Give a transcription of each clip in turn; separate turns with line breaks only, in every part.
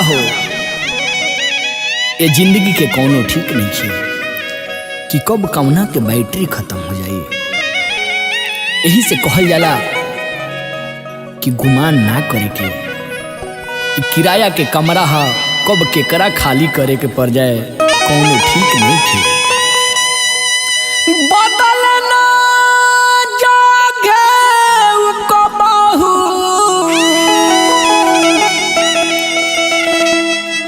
हो ये जिंदगी के कोनो ठीक नहीं है कि कब कौना के बैटरी खत्म हो जाए। यही से कहल जाला कि गुमान ना करे के किराया के कमरा हा कब केकरा खाली करे के पड़ जाए कोनो ठीक नहीं है। बदलना जागे कबहू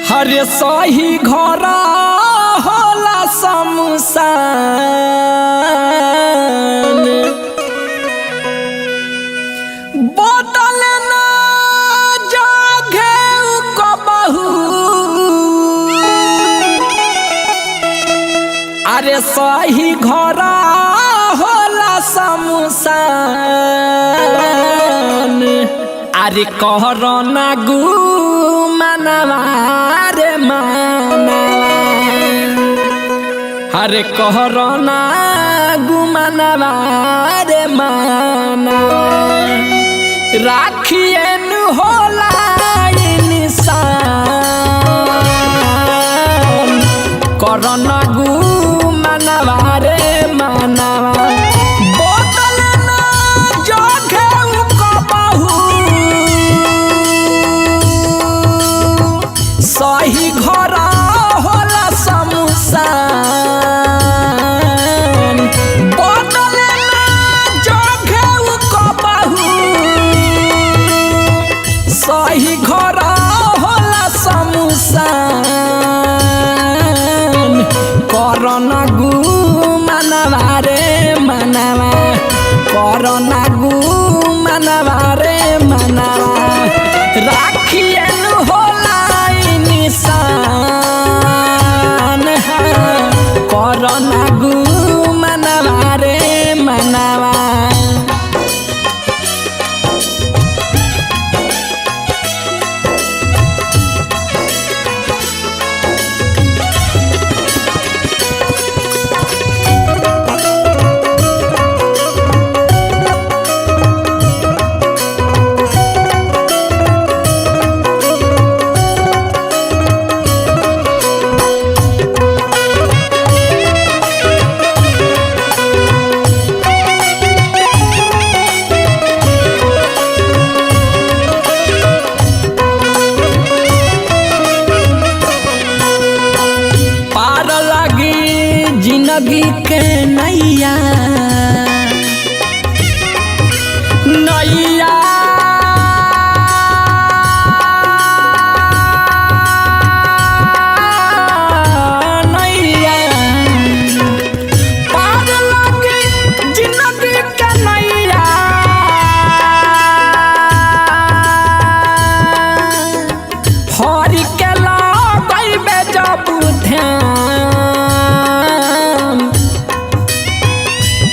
हरे सही घरा होला शमशान। बदलना जागे कबहू अरे सही घरा होला शमशान। अरे कहरो ना गु मनवा रे मनवा अरे कहरो ना गु मनवा रे मनवा राखिए न होला इंसान। करो ना गु मनवा रे मनवा बदलना जागे कबहू सही घरा होला शमशान। बदलना जागे कबहू सही घरा होला शमशान। करना गु मनवा रे मनवा करना गु मनवा रे मनवा राखिए न होला निशान। करना गु मनवा रे मनवा जिंदगी के नैया नैया नैया पार लगी जिंदगी के नैया। हरि के लगैबे जब ध्यान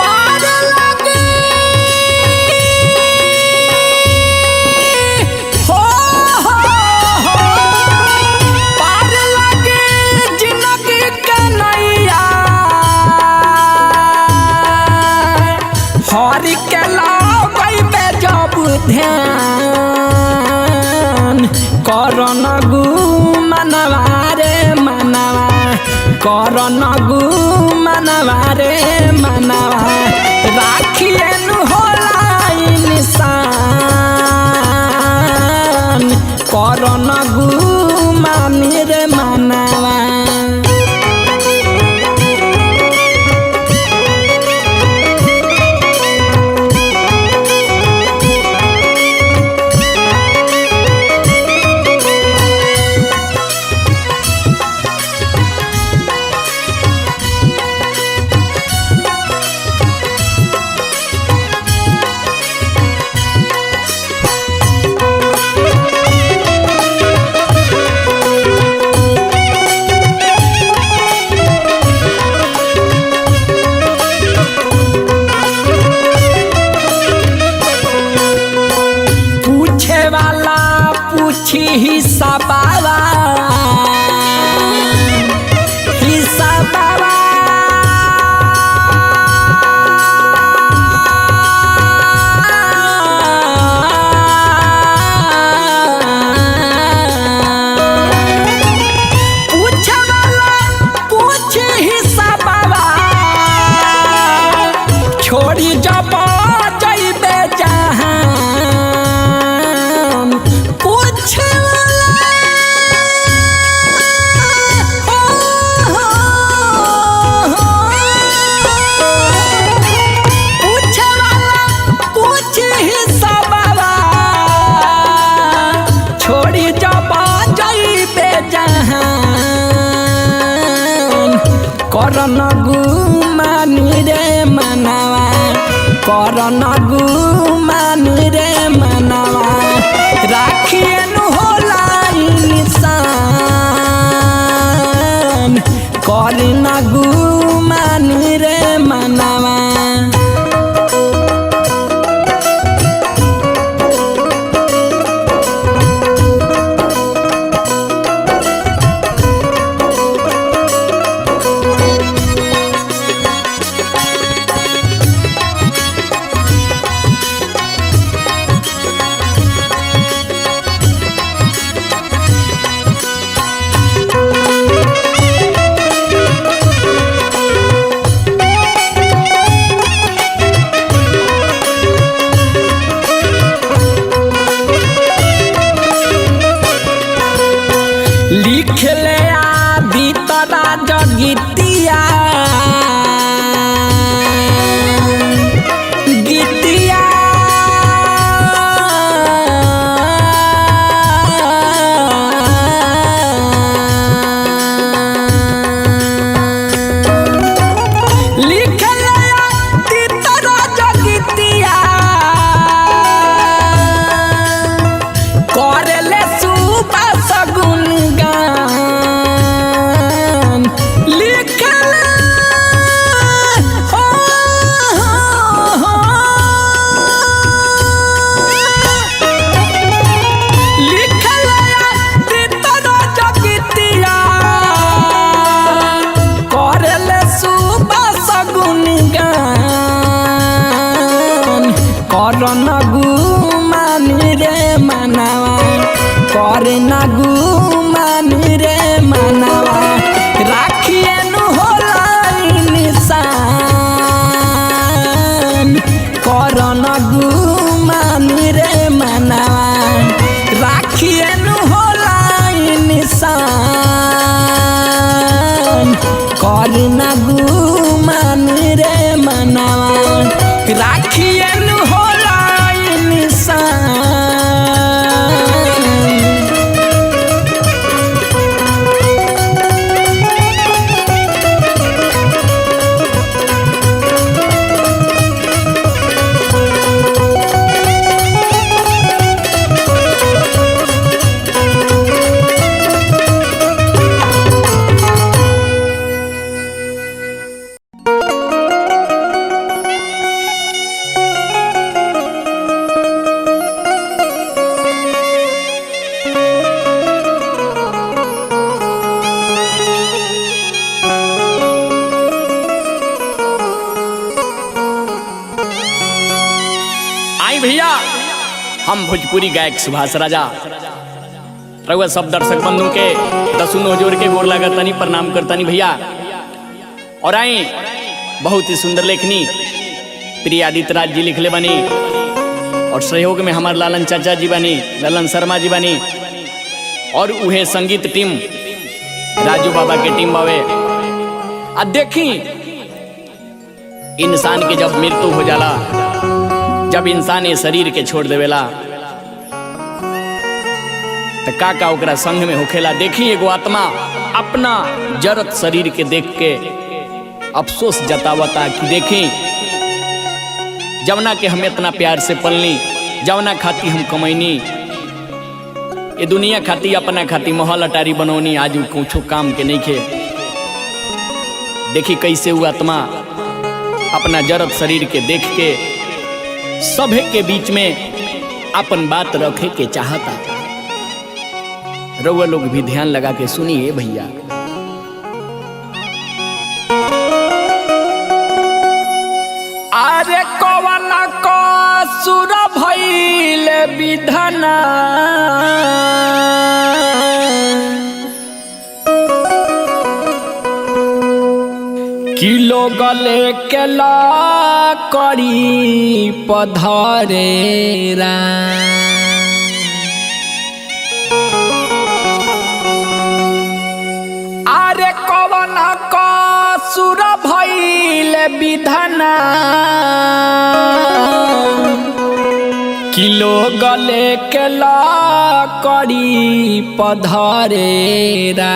पार लगी हो पार लगी जिंदगी के नैया। हरि के लगैबे जब ध्यान। करना गु मनवा रे मनवा करना गु मनवा रे मनवा राखिए न होला निशान। करना गु मानी रे मनवा करन गुमानी रे मनवा करन गुमानी रे मनवा राखिए नु होला इंसान करन गुमानी रे मनवा। लिखले आदि तरा जगितिया गीतिया लिखले आदि तरा जगितिया करले सुबह सगुन करन गुमानी रे मनवा करन गुमानी रे मनवा राखिए नु होला इंसान करन गुमानी रे मनवा राखिए नु होला इंसान करन गुमानी रे मनवा राखिए नु होला भैया हम भोजपुरी गायक सुभाष राजा रउआ सब दर्शक बंधु के दसुनो जोड़ के गोर लागतनी प्रणाम करतनी भैया। और आई बहुत ही सुंदर लेखनी प्रिय आदित्य राज जी लिखले बनी और सहयोग में हमारे लालन चाचा जी बनी ललन शर्मा जी बनी और उहे संगीत टीम राजू बाबा के टीम बावे। अब देखी इंसान के जब मृत्यु हो जाला जब इंसान ये शरीर के छोड़ देवेला तो का ओकरा संग में होखेला। देखी एगो आत्मा अपना जरत शरीर के देख के अफसोस जतावता कि देखी जवना के हम इतना प्यार से पलनी जवना खाती हम कमैनी ये दुनिया खाती अपना खाती महल अटारी बनौनी आज कुछ काम के नहीं खे। देखी कैसे वो आत्मा अपना जरत शरीर के देख के सभे के बीच में अपन बात रखे के चाहता। रउआ लोग भी ध्यान लगा के सुनिए भैया। अरे कवन कसुर भइल विधना किलो गले के ला करी पधरेरा अरे कवन कसुर भइल विधना किलो गले के ला करी पधरेरा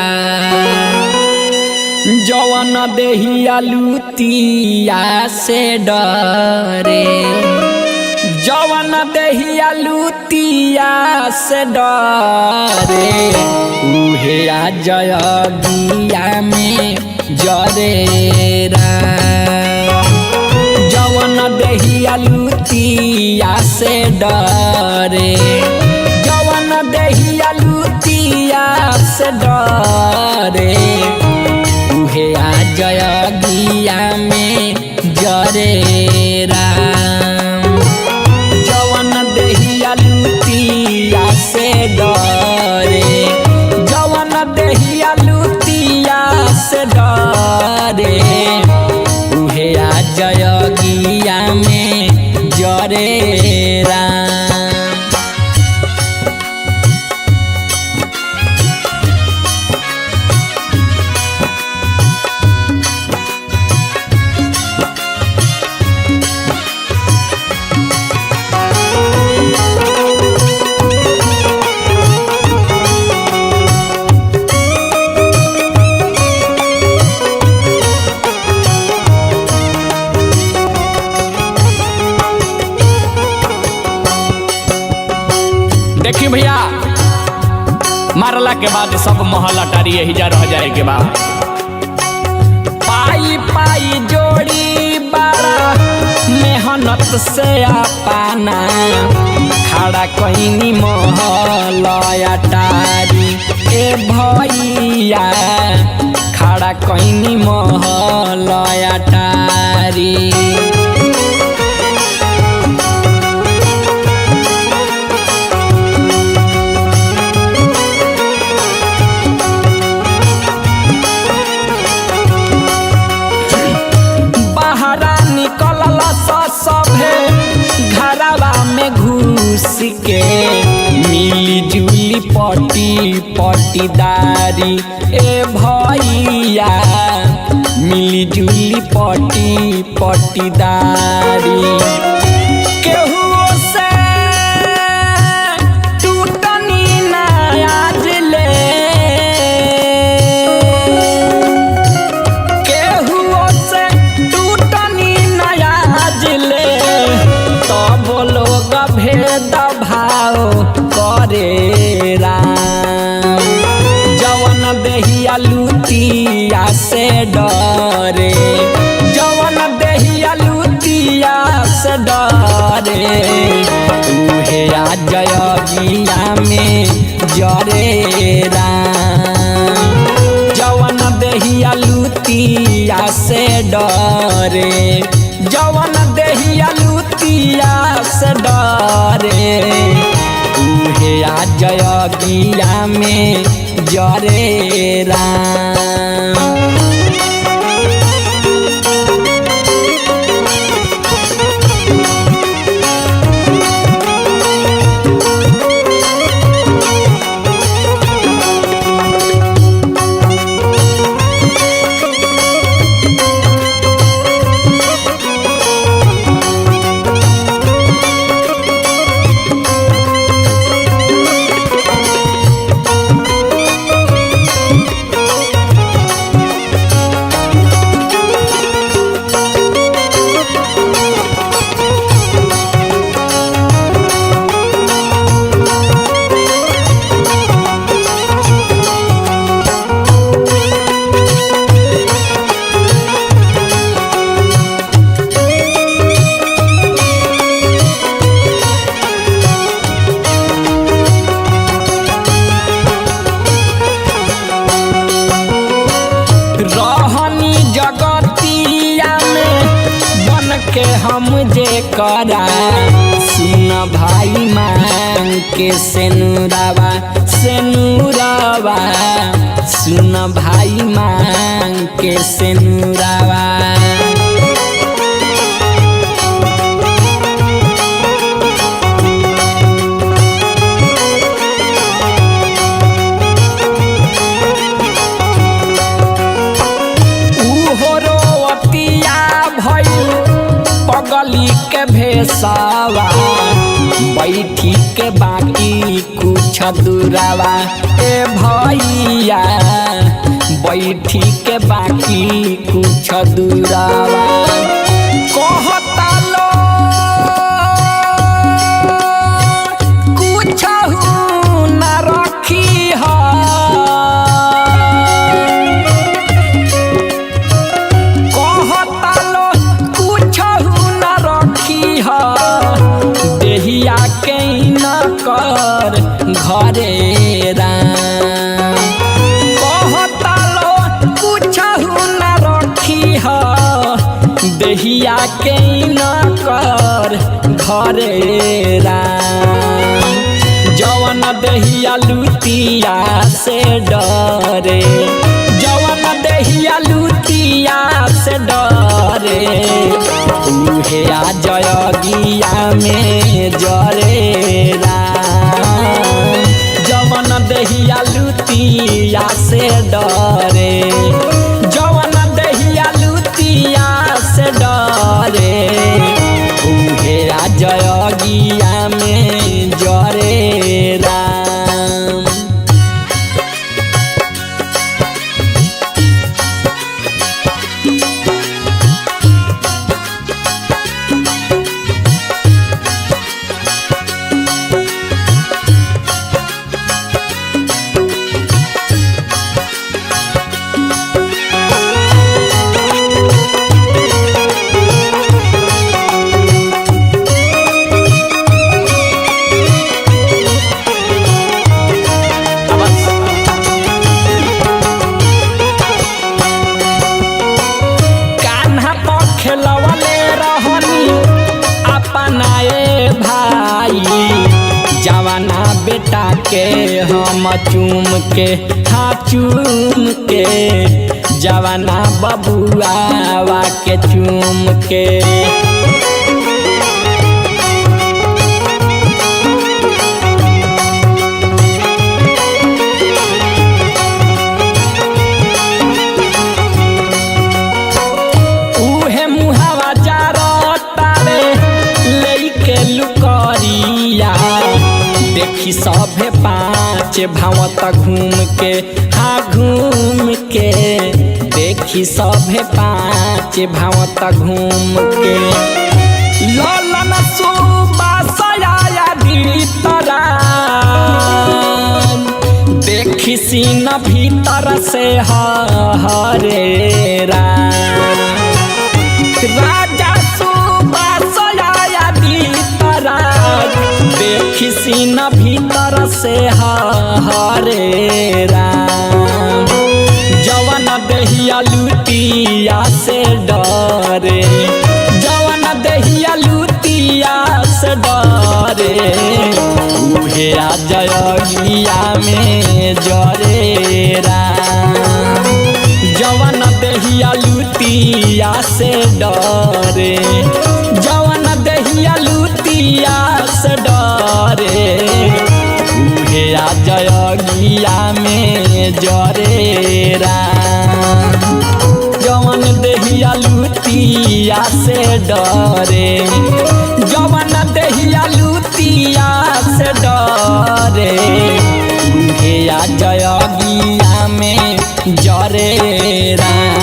जो जवन देहिया लुतिया से डरे, जवन देहिया लुतिया से डरे, उहे आ जयगिया में जरेरा। जवन देहिया लुतिया से डरे, जवन देहिया लुतिया से डरे, उहे आ जयगिया में जरेरा। जवन देहिया लुतिया से डरे, जवन देहिया लुतिया से डरे, उहे आ जयगिया में जरेरा। देखी भैया, मारला के बाद सब महल अटारी यही जा रह जाए के बाद पाई पाई जोड़ी बारा मेहनत से पाना खड़ा कहीं महल अटारी। ए भैया खड़ा कहीं महल अटारी। सभे घरवा में घुस के मिली जुली पटी पटीदारी। ए भैया मिली जुली पटी पटीदारी। केहू से टूटनी ना आज ले, केहू से टूटनी ना आज ले, तब लोग भेद भाव करे राम। जवन देहिया लुतिया से डरे, जवन देहिया लुतिया से डरे, उहे आ जयगिया में जरे राम। जवन देहिया लुतिया से डरे, जवन देहिया लुतिया से डरे, उहे आ जयगिया में जरे राम। के हम जे करा सुन भाई मांग के सेनुरावा, सेनुरावा सुन भाई मांग के सेनुरावा। पगली के भेसावा बैठी के बाकी कुछ दूरावा। ए भैया बैठी के बाकी कुछ दूरावा कहता लो कुछ न रखी है कहता लो कुछ न रखी है देहिया के न कर घरे राम कहता लो कुछ न रखी है देहिया के न कर घरे राम जवन देहिया लुतिया से डरे जवन देहिया लुतिया से डरे उहे आ जयगिया में जरे राम जवन देहिया लुतिया से डरे जवन देहिया लुतिया से डरे उहे आ जयगिया में जरे राम खेलवले रहनी अपनाए भाई जवाना बेटा के हम चूम के हाँ चूम के जवाना बबुआ के चूम के देखी सभे पाँच भावत घूम के हाँ घूम के देखी सभे पाँच भावत घूम के ललन सुबासया भीतरा देखी सीन भीतर से हरे राजा सुबासया भीतरा देखी सीन भीतर से हरे राम जवन देहिया लुटिया से डरे जवन देहिया लुटिया से डरे उहे आ जयगिया में जरे राम जवन देहिया लुटिया से डरे जवन देहिया लुटिया से डरे उहे आ जयगिया में जरे राम जवन देहिया लुटिया से डरे जवन देहिया लुटिया से डरे उहे आ जयगिया में जरे राम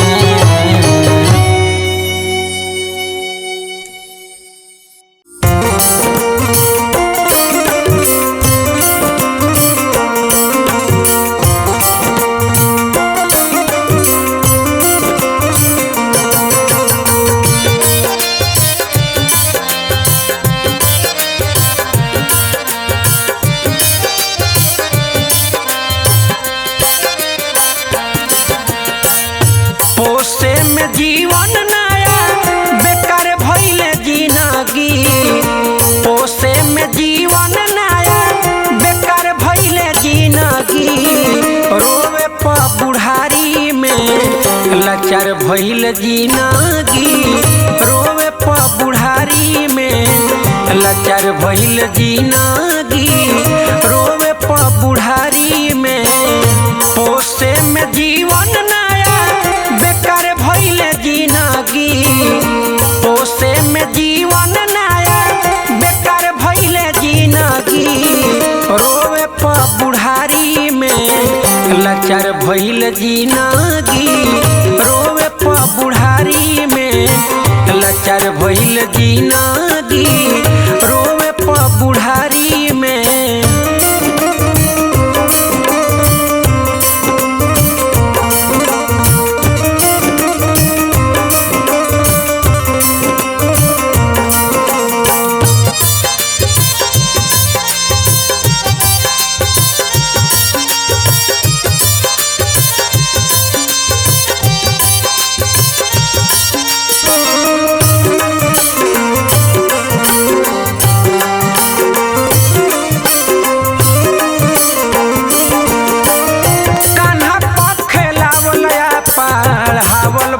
जीवन नया बेकार भइले जिंदगी पोसे में जीवन नया बेकार भइले जिंदगी रोवे प बुढ़ारी में लाचार भइल जिंदगी रोवे प बुढ़ारी में लाचार भइल जिंदगी रोवे प बुढ़ारी में पोसे में जीवन नया बेकार भइले जिंदगी पोसे में जीवन नया बेकार भइले जिंदगी रोवे प बुढ़ारी में लाचार भइल जिंदगी रोवे प बुढ़ारी में लाचार भइल जिंदगी रोवे प बुढ़ारी में।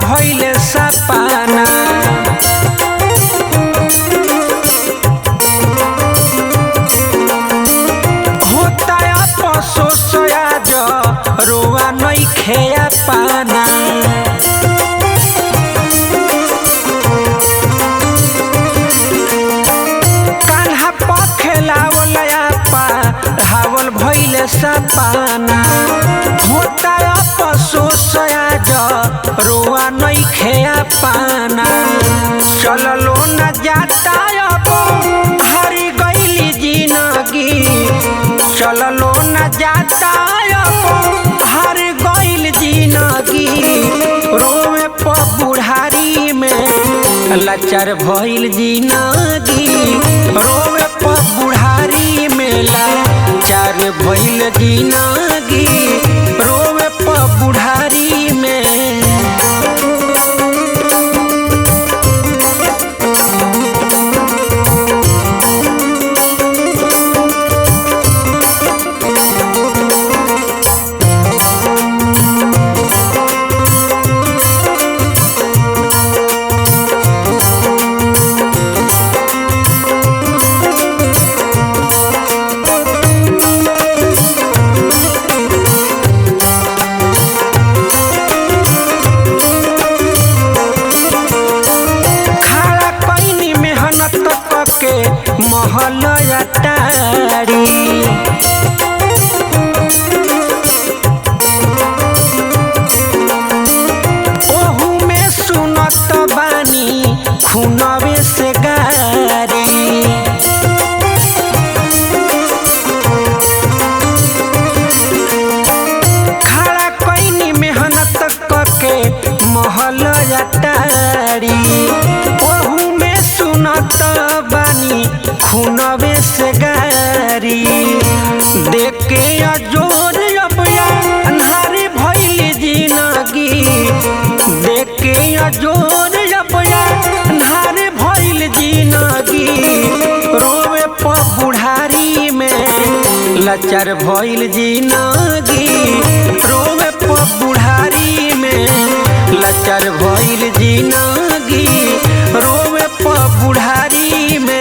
भइले सपना होता अफसोस आज रोआ नइखे पाना। कान्हा पखेलावल पढ़ावल भइले सपना होता अफसोस आज रोआ नइखे पाना। चललो न जाता अब हारी गइली जिंदगी चललो न जाता अब हारी गइल जिंदगी रोवे प बुढ़ारी में लाचार भइल जिंदगी रोवे प बुढ़ारी में लाचार भइल जिंदगी रोवे प बुढ़ारी में। महल अटारी ओहू में सुनत बानी खूनवे से गारी। खड़ा कैनी मेहनत करके महल अटारी ओहू में सुनत बानी खूनवे से गारी। देख के अजोर अबया अन्हारी भइल जिंदगी देख के अजोर अबया अन्हारी भइल जिंदगी रोवे प बुढ़ारी में लाचार भइल जिंदगी रोवे प बुढ़ारी में लाचार भइल जिंदगी रोवे प बुढ़ारी में।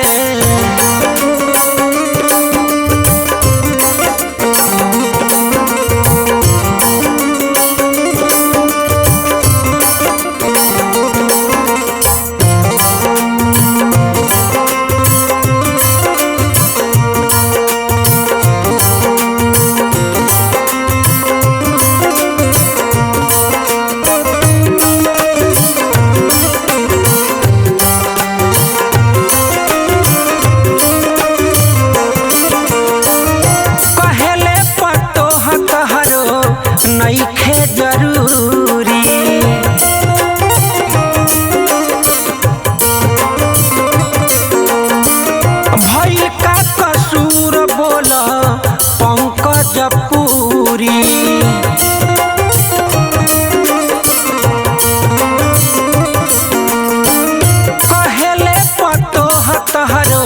नइखे जरूरी भइल का कसूर बोल पंकज पूरी। कहेले पतोह तहरो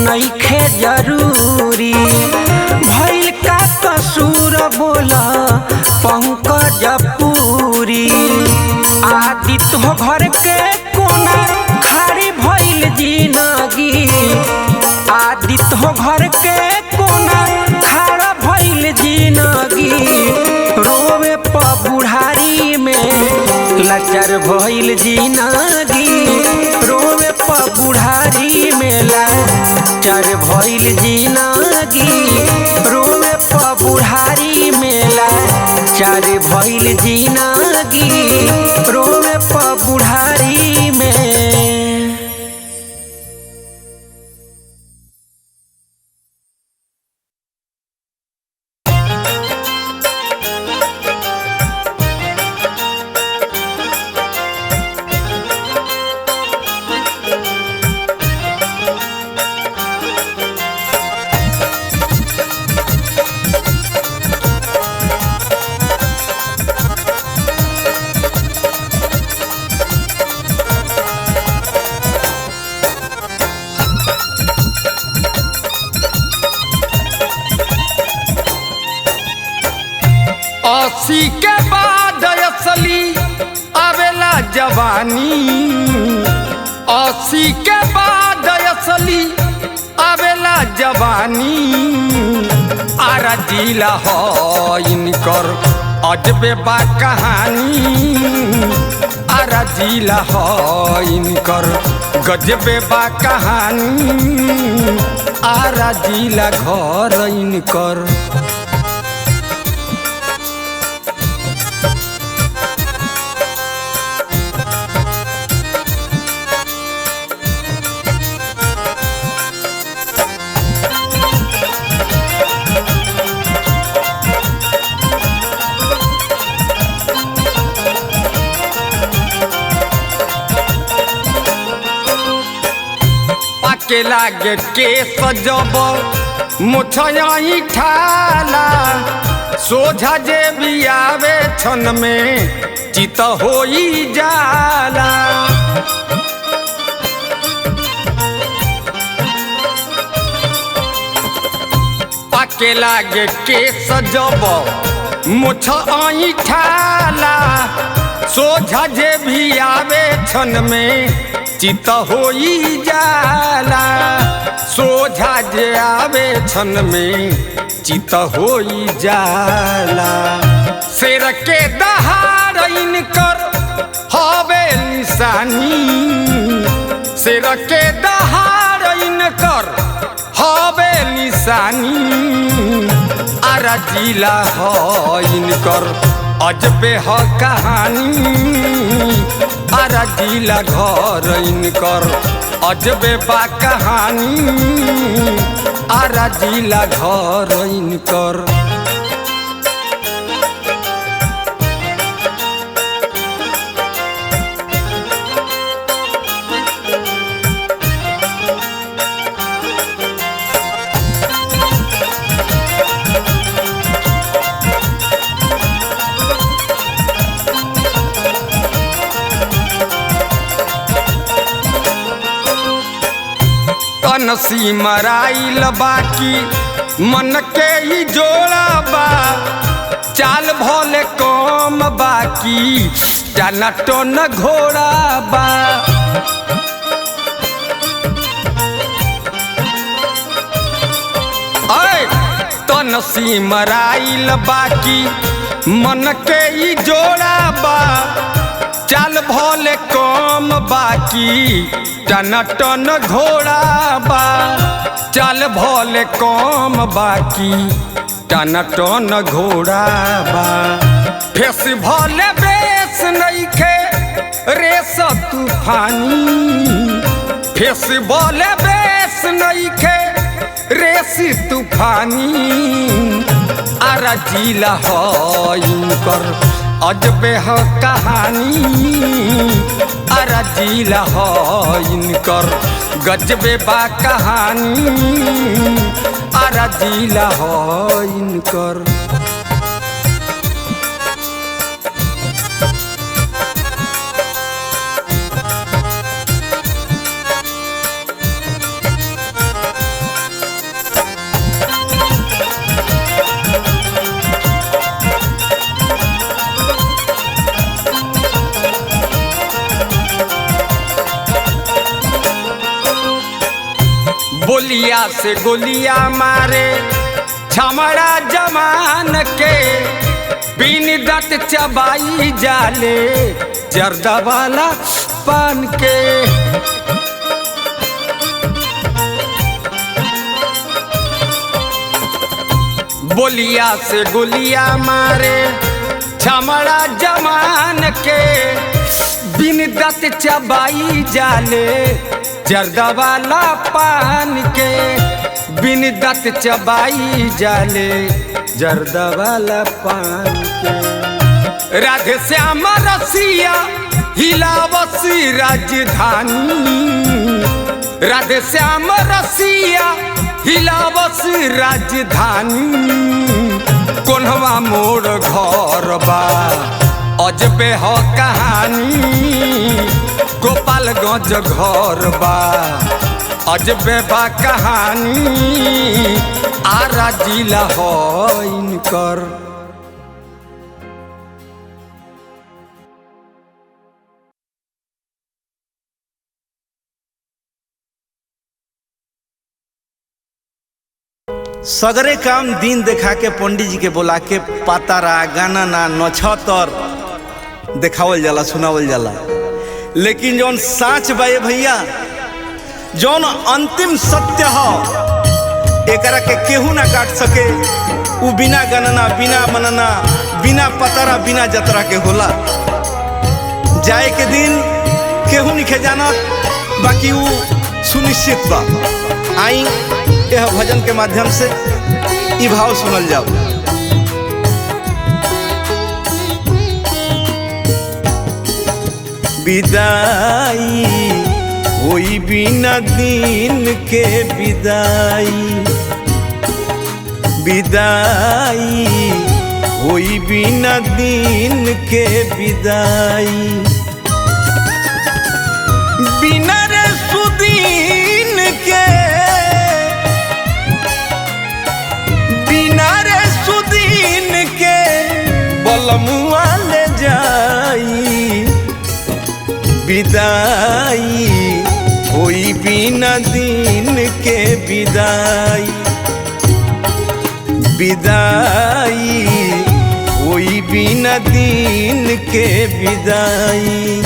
नइखे जरूरी भइल का कसूर बोल पंकज पूरी। आदित्य हो घर के कोना खाड़ी भइल जिंदगी आदित्य हो घर के कोना खाड़ा भइल जिंदगी रोवे प बुढ़ारी में लाचार भइल जिंदगी रोवे प बुढ़ारी में लाचार भइल जिंदगी रोवे प बुढ़ारी में चार भइल जिंदगी रोवे प बुढ़ारी में।
अस्सी के बाद असली आवेला जवानी, 80 के बाद असली आवेला जवानी। आरा जिला हो इनकर अजबे बा कहानी, आरा जिला हो इनकर गजबे बा कहानी। आरा जिला घर इनकर के लागे के सजब मुछई ठाला, सोझा जे भी आवे छन में चित होई जाला। पाके लागे के सजब मुछई ठाला, सोझा जे भी आवे छन में चित होई जाला। सोझा जे आवे छन में चित होई जाला। शेर के दहाड़ इनकर हवे निशानी, शेर के दहाड़ इनकर हवे निशानी। आरा जिला हो इनकर अजबे हो कहानी, आरा जिला घर इनकर अजबे बा कहानी। आरा जिला घर इनकर तनसी मराइल बाकी मन के ही जोड़ा बा, चाल भोले कम बाकी जाना टन घोड़ा बा। तनसी मराइल बाकी मन के ही जोड़ा बा, चाल भोले कम बाकी टन टन घोड़ा बा। चाल भोले कम बाकी टन टन घोड़ा बा। फेस भोले बेस नइखे रेस तूफानी, फेस भोले बेस नइखे रेस तूफानी। आरा जिला हो इनकर अजबे हो कहानी, आरा जिला हो इनकर गजबे बा कहानी। आरा जिला हो इनकर बोलिया से गोलिया मारे छमड़ा जमान के, बिन दत चबाई जाले जर्दा वाला पान के। बोलिया से गोलिया मारे छमड़ा जमान के बिन दत चबाई जाले जर्दा वाला पान के बिन दत चबाई जाले जर्दा वाला पान के राधे श्याम रसिया हिलावसी राजधानी राधे श्याम रसिया हिलावसी राजधानी कोन्हवा मोर घर बा अजबे हो कहानी गोपालगंज घर बा अजबे बा कहानी आरा जिला हो इनकर।
सगरे काम दिन देखा के पंडित जी के बोला के पातारा गाना ना नछतर देखावल जाला सुनावल जाला, लेकिन जौन साच बाए भैया जौन अंतिम सत्य हो एकरा के केहू ना काट सके उ बिना गणना बिना मनना बिना पतारा बिना जतरा के होला। जाए के दिन केहू नहीं जानत बाकी उ सुनिश्चित बा। आई यह भजन के माध्यम से ई भाव सुनल जाओ। विदाई होई बिना दिन के विदाई विदाई होई बिना दिन के विदाई बिना रे सुदीन के बिना रे सुदीन के बलमुआ ले जाई विदाई होई बिना दिन के विदाई विदाई होई बिना दिन के विदाई।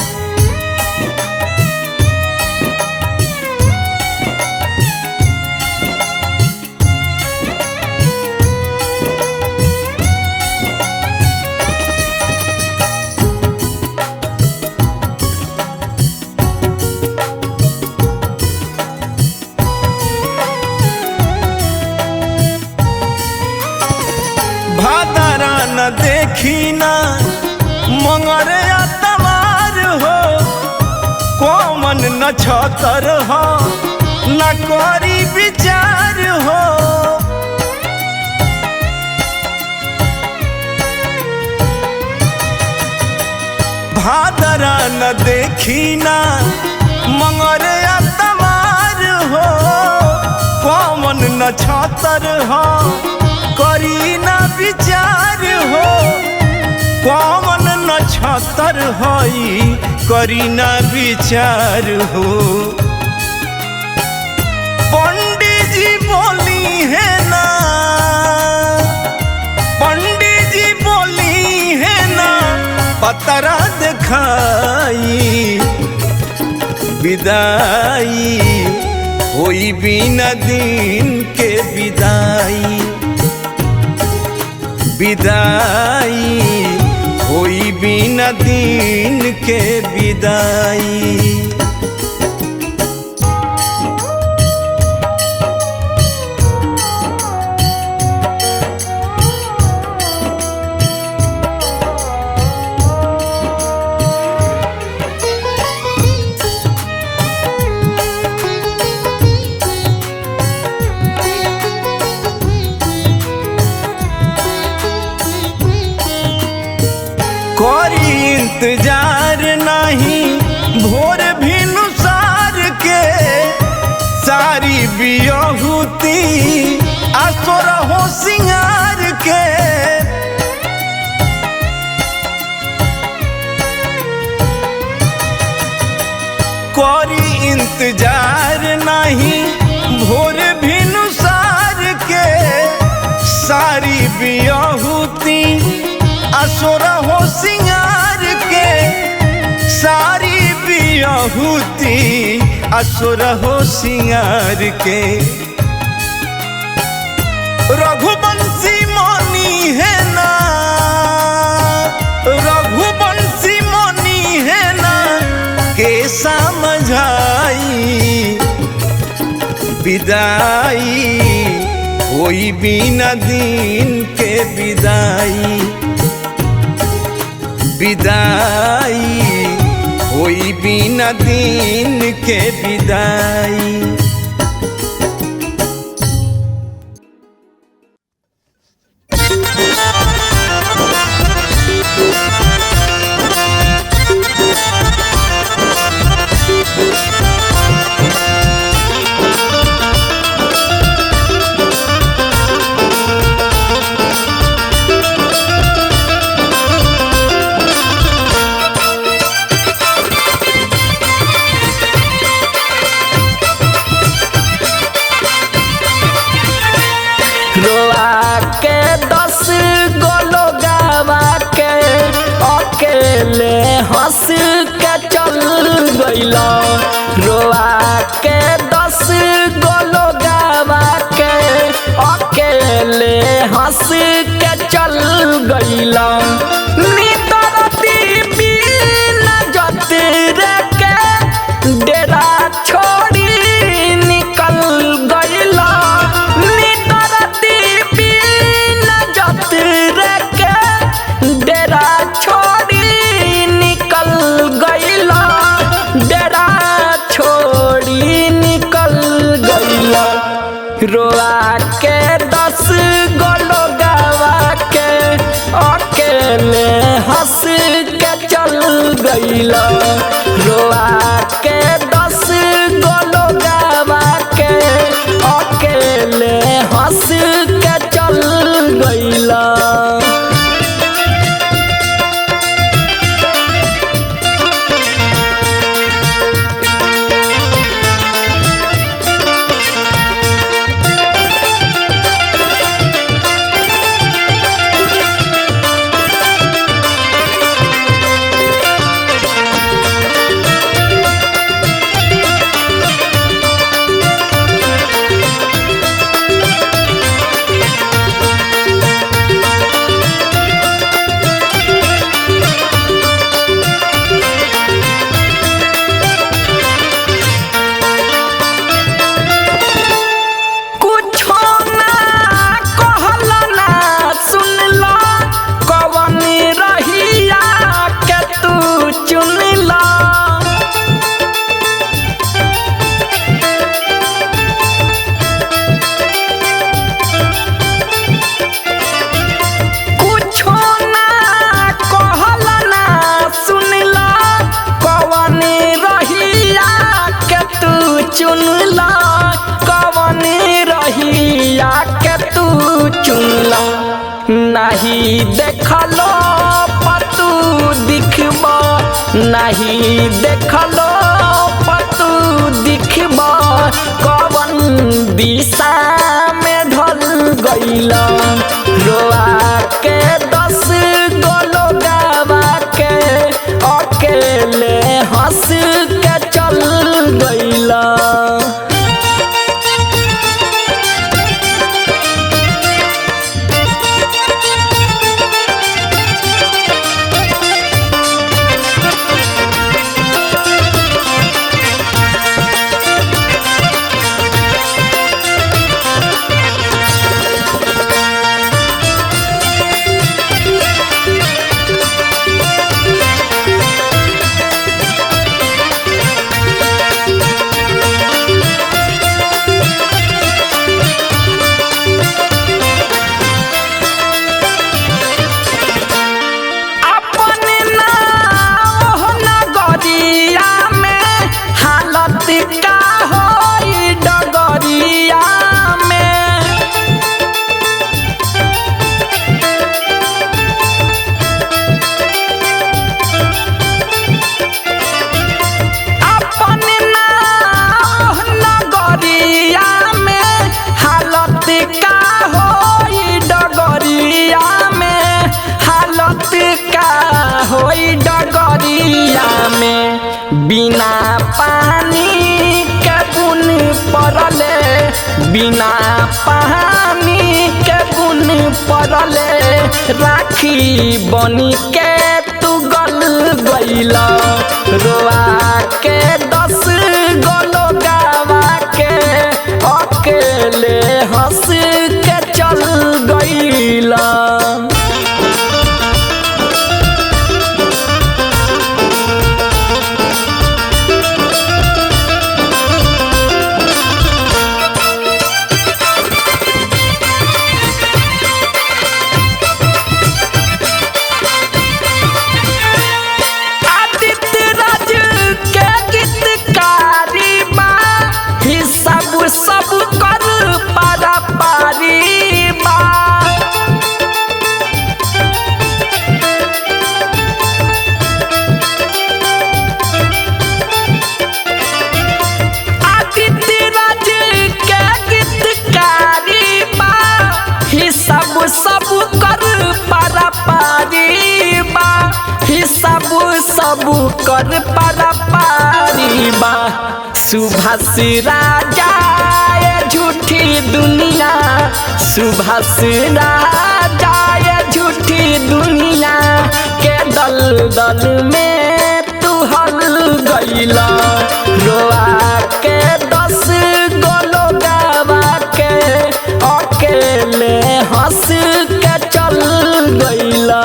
भादरा न देखी ना मंगर तवार हो कोमन न छतर हो न करी विचार हो भादरा न देखी ना मंगर तवार हो कोमन न छतर हो करी ना विचार हो कौन न छतर हई करी ना विचार हो। पंडित जी बोली है ना पंडित जी बोली है ना पतरा दिखाई विदाई होई बिना दिन के विदाई विदाई होई बिना दिन के विदाई। कोरी इंतजार नहीं भोर भी नुसार के सारी बियहुती आसोर हो सिंगार के कोरी इंतजार नहीं भोर भी नुसार के सारी बियहुती असुर हो सिंगार के सारी बियहुती असुर हो सिंगार के। रघुवंशी मनी है ना के समझाई विदाई होई बिना दिन के विदाई विदाई होई बिना दिन के विदाई।
रोआ के 10 गो लोगवा के अकेले हंस के चल गइला। रोआ के 10 गो लोगवा के अकेले हंस के चल गइला। नितरती बिन जतिर के डेरा छोड़ी निकल गइला। डेरा छोड़ी निकल गइला। डेरा छोड़ी निकल गइला। रोआ के 10 गो लोगवा के अकेले हंस के चल गइला। रोआ के 10 गो लोगवा के अकेले हंस के चल गइला। चुनला कवन रहिया के तू चुनला। नहीं देखलो पतू दिखबा नहीं देखलो पतू दिखबा कवन दिशा में ढल गइला। रोआ के 10 गो लोगवा के अकेले हंस के चल गइला। बिना पानी के बुन पड़ले बिना पानी के बुन पड़ले राखी बनी के तू गल गइला। रोआ
कर पारा पारी बा सुभाष राजा ये झूठी दुनिया सुभाष राजा ये झूठी दुनिया के दल दल में तू हल गईला रोआ के 10 गो लोगवा के अकेले हंस के चल गईला।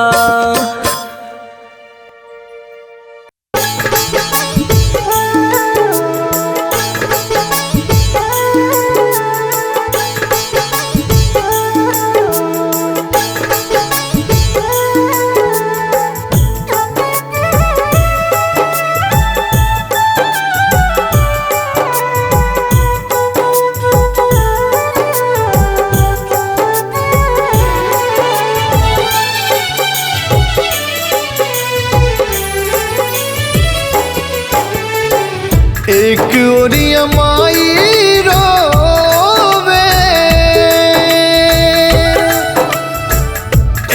एक ओरिया माई रोवे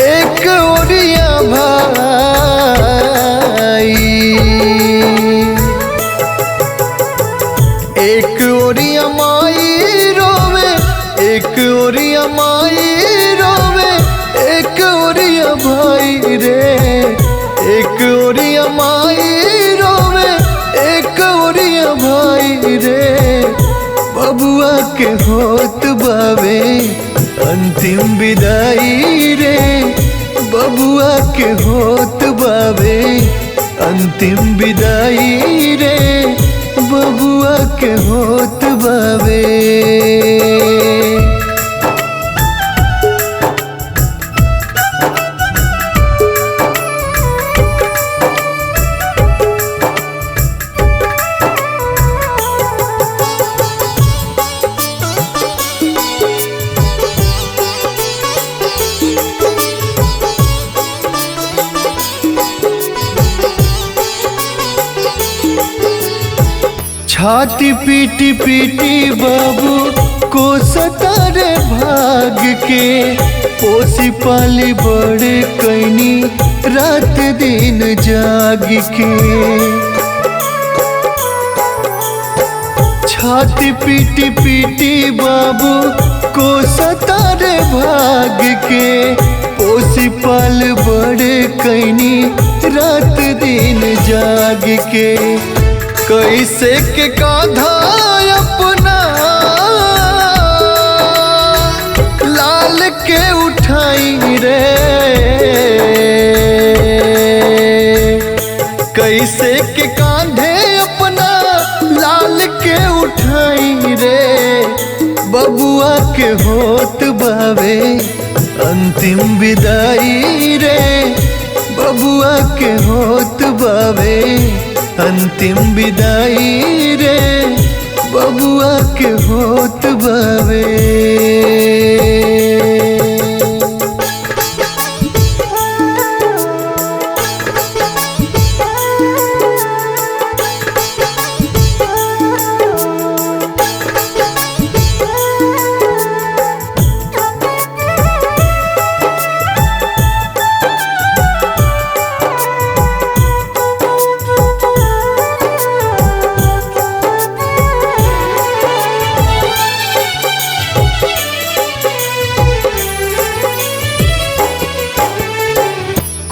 एक ओरिया भाई एक ओरिया माई रोवे एक ओरिया माई रोवे एक ओरिया भाई रे एक ओरिया माई रोवे एक ओरिया भाई रे बबुआ के होत बावे अंतिम विदाई रे बबुआ के होत बावे अंतिम विदाई रे बबुआ के होत बावे। छाती पीटी पीटी बाबू को सतारे भाग के पोसी पाली बड़े कैनी रात दिन जाग के छाती पीटी पीटी बाबू को सतारे भाग के पोसी पाल बड़े कैनी रात दिन जाग के कैसे के कांधा अपना लाल के उठाई रे कैसे के कांधे अपना लाल के उठाई रे बबुआ के होत बावे अंतिम विदाई रे बबुआ के होत बावे अंतिम विदाई रे बबुआ के होत बावे।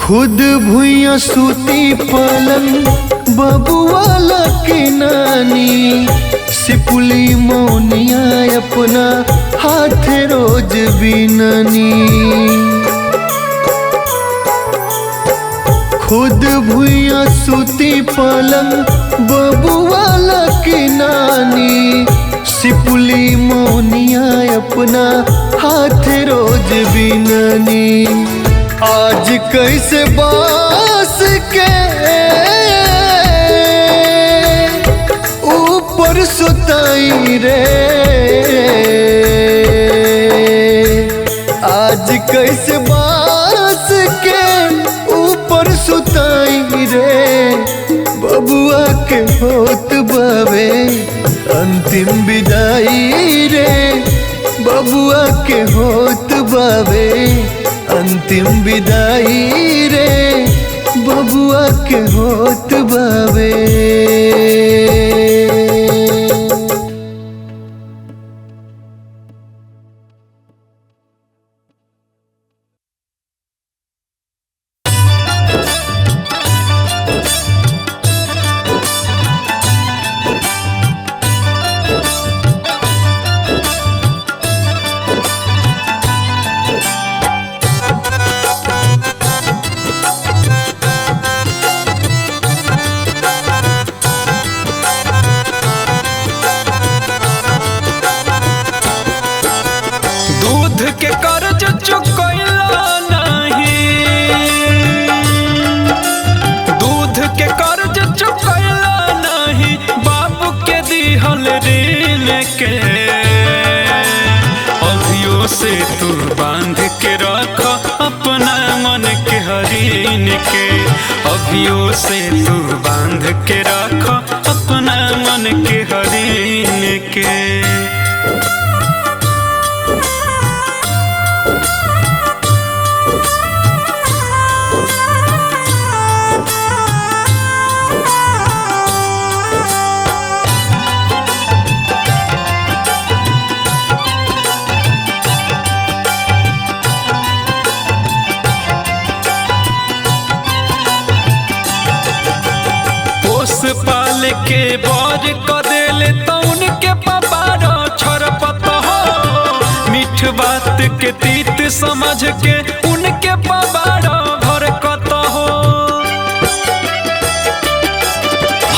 खुद भुइया सूती पलंग बबुआला के नानी सिपुली मौनिया अपना हाथ रोज बिननी खुद भुइया सूती पलंग बबुआला के नानी सिपुली मौनिया अपना हाथ रोज बिननी आज कैसे बास के ऊपर सुताई रे आज कैसे बास के ऊपर सुताई रे बबुआ के होत बावे अंतिम विदाई रे बबुआ के होत बावे अंतिम विदाई रे बबुआ के होत बावे।
के कर्ज चुकैला नहीं, दूध के कर्ज चुकैला नहीं, बाबू के दिहल ऋण के। अभियो से तू बांध के रख अपना मन के हरीन के। अभियो से तू बांध के रख अपना मन के हरीन के। पाल के बर क देले तो उनके पबारो छरपत हो। मीठ बात के तीत समझ के उनके पबारो भरकत हो।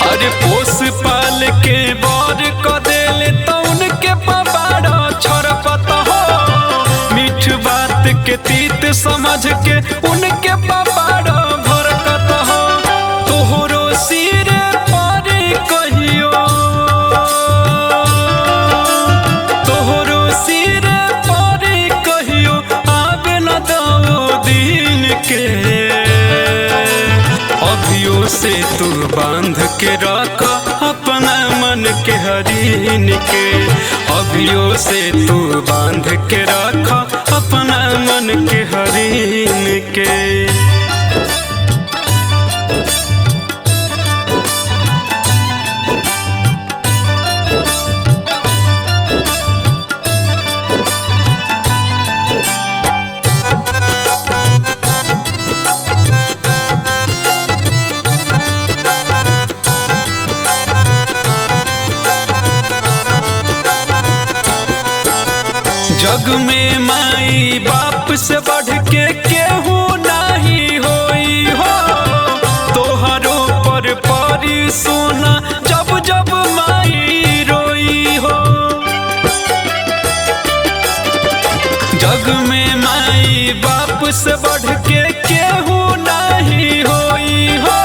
हर पोस पाल के बर क देले तो उनके पबारो छरपत हो। मीठ बात के तीत समझ के उनके पबारो भरकत हो। तोहरो सिर अभियो से तू बांध के रख अपना मन के हरीन के। अभियो से तू बांध के रख अपना मन के हरीन के। जग में माई बाप से बढ़ के केहू नहीं होई हो। तोहरो पर परी सोना जब जब माई रोई हो। जग में माई बाप से बढ़ के केहू नहीं होई हो।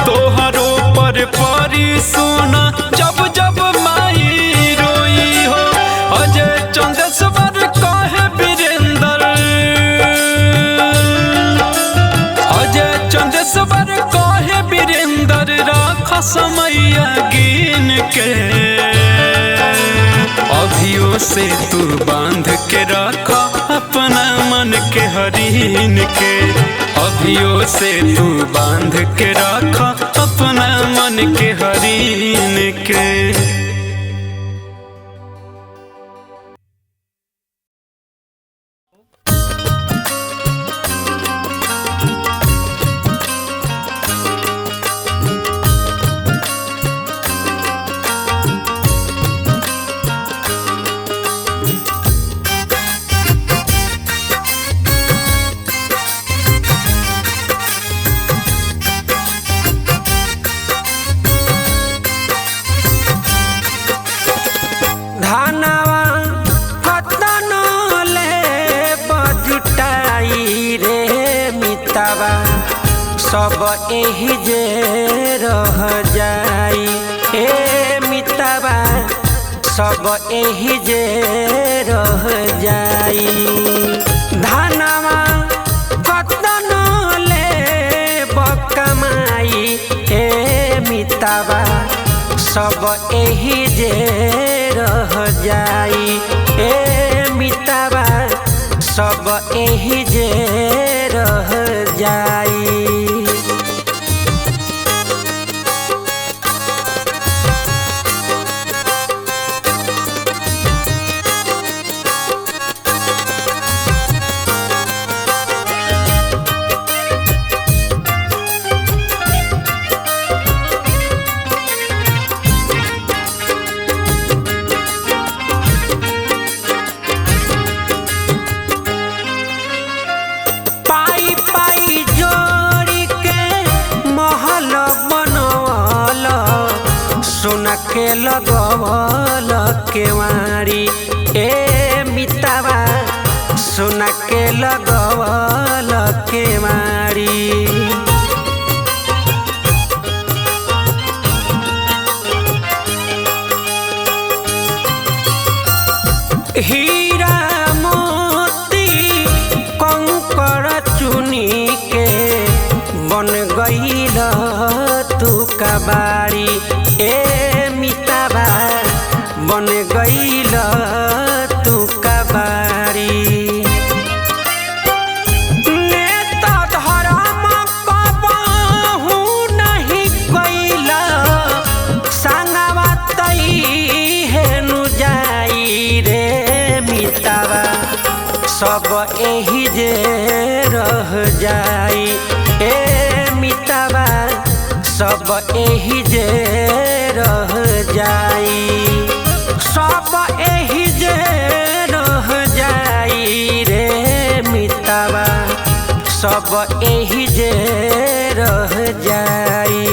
तोहरो पर परी सोना जब जब माई रोई हो। अजय चंदेश्वर कहे वीरेंद्र, अजय चंदेश्वर कहे वीरेंद्र राख समैया गिन के। अभियो से तू बांध के रख अपना मन के हरीन के। अभियो से तू बांध के रख अपना मन के हरीन के।
सब एही जे रह जाई ए मितवा, सब एही जे रह जाई। धनवा कतन ले बकमाई ए मितवा, सब एही जे रह जाई ए मितवा, सब एही जे रह जाई। के लगवल केवाड़ी ए मितावा सुन के लगवल केवाड़ी हीरा मोती कंकड़ चुनी के बन गईल तू कबाड़ी ए मितावा बन गईल तू कबाड़ी नेता धर्म कबहू नहीं कईल संगवा तई हेनु जाई रे मितावा सब एही जे रह जाई ए मितावा सब एही जे रह जाई सब एही जे रह जाई रे मितावा सब एही जे रह जाई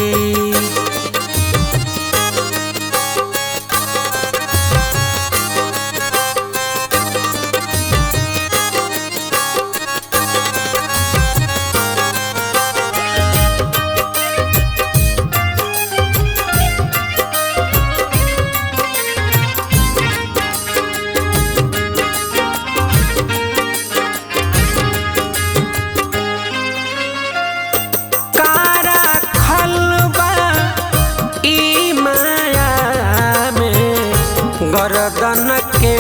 गर्दन के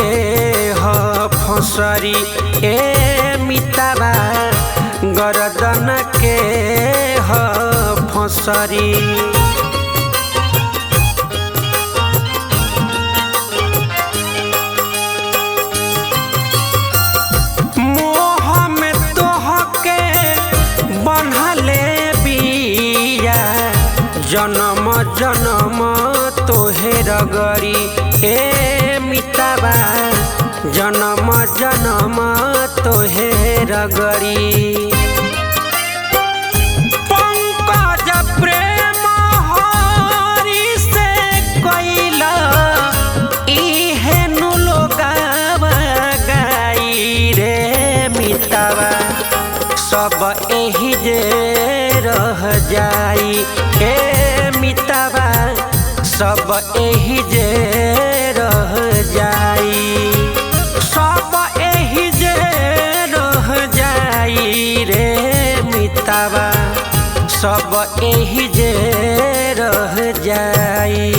ह फसरी ए मितावा गर्दन के ह फसरी मोह में तोह के बन्हले बिया जन्म जन्म तोहे रगरी ए मितावा जन्म जन्म तोहे रगरी पंकज प्रेम हरि से कइला इहे नु लोगावा गाई रे मितावा सब एही जे रह जाई ए मितावा सब एही जे रह जाई सब एही जे रह जाई रे मितावा सब एही जे रह जाई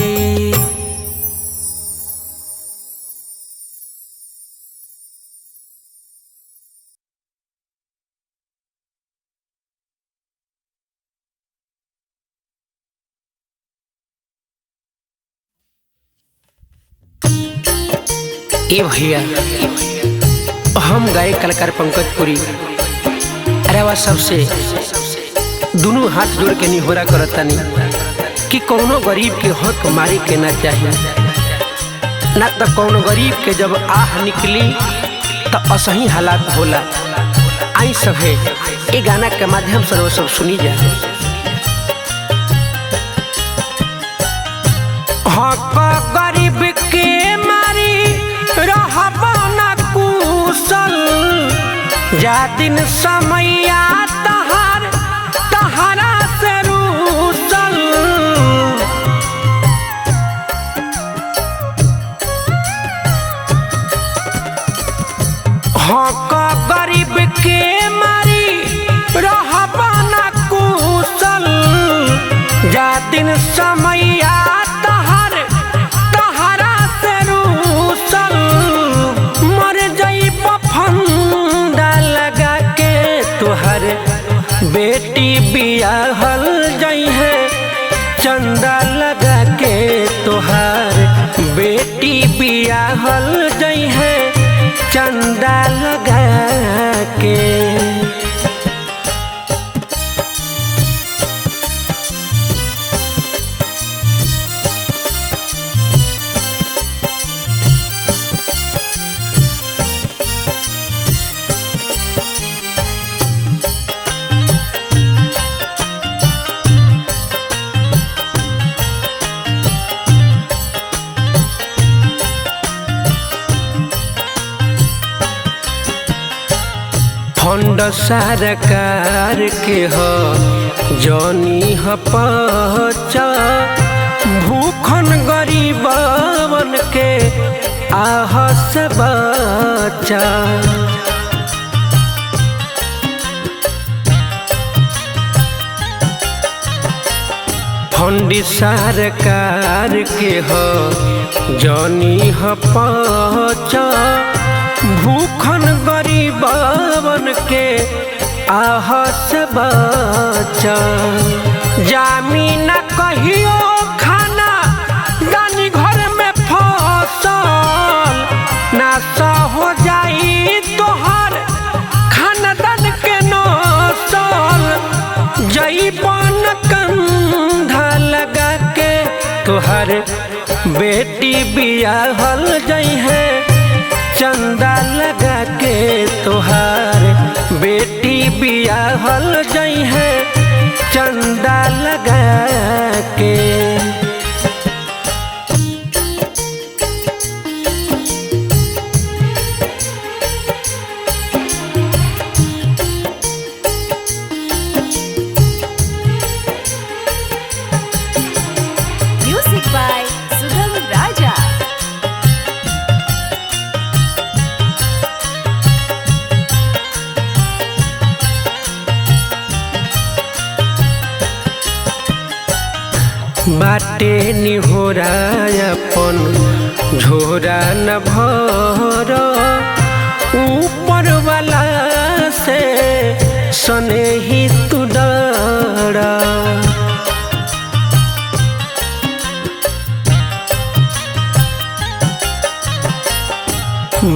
ए भैया हम गाय कलाकार पंकज पुरी अरे सबसे दोनों हाथ जोड़ के निहोरा करतानी कि कौनो गरीब के हक मारे के ना चाहिए ना तो कौनो गरीब के जब आह निकली तो असही हालात होला। आई सब है ये गाना के माध्यम से वो सब सुनी जा। हक गरीब के मारी रहबा ना कुशल जा दिन समैया तहारा से रूसल हक गरीब के मारी रहबा ना कुशल जा दिन समैया तहारा से रूसल मर जाई फंदा लगा के तुहर बेटी बियाहल जाई है चंदा लगा के तुहार बेटी बियाहल जाई है चंदा लगा के। फंड सरकार के हो जौनी ह पचा भूखन गरीबन के आह से बचा। फंड सरकार के हो जौनी ह पचा भूखन गरीबन के आह से बचा। जामीन कहियो खाना दानी घर में फसल नासा हो जाई तोहर खानदान के नसल। जईबन कंधा लगा के तोहर बेटी बियाहल जई है चंदा लगा के तोहार बेटी बियाहल जई है चंदा लगा के।
Music by Sugam Raja.
बाटे निहोरा अपन झोरा न भर ऊपर वाला से सने ही तू डरा।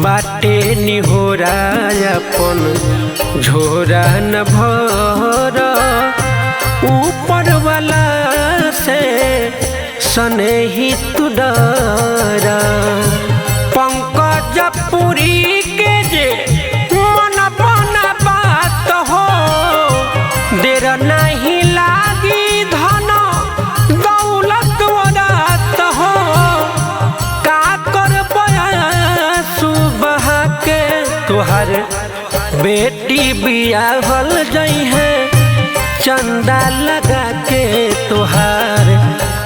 बाटे निहोरा अपन झोरा न भर ऊपर वाला से सने ही तू डरा। पंकज पुरी के जे मन बना बात हो देर नहीं लागी धन दौलत वरात हो। का कर सुबह के तोहर बेटी बियाहल जई है चंदा लगा के तोहार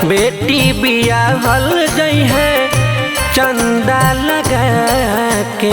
बेटी बियाहल जई है चंदा लगा के।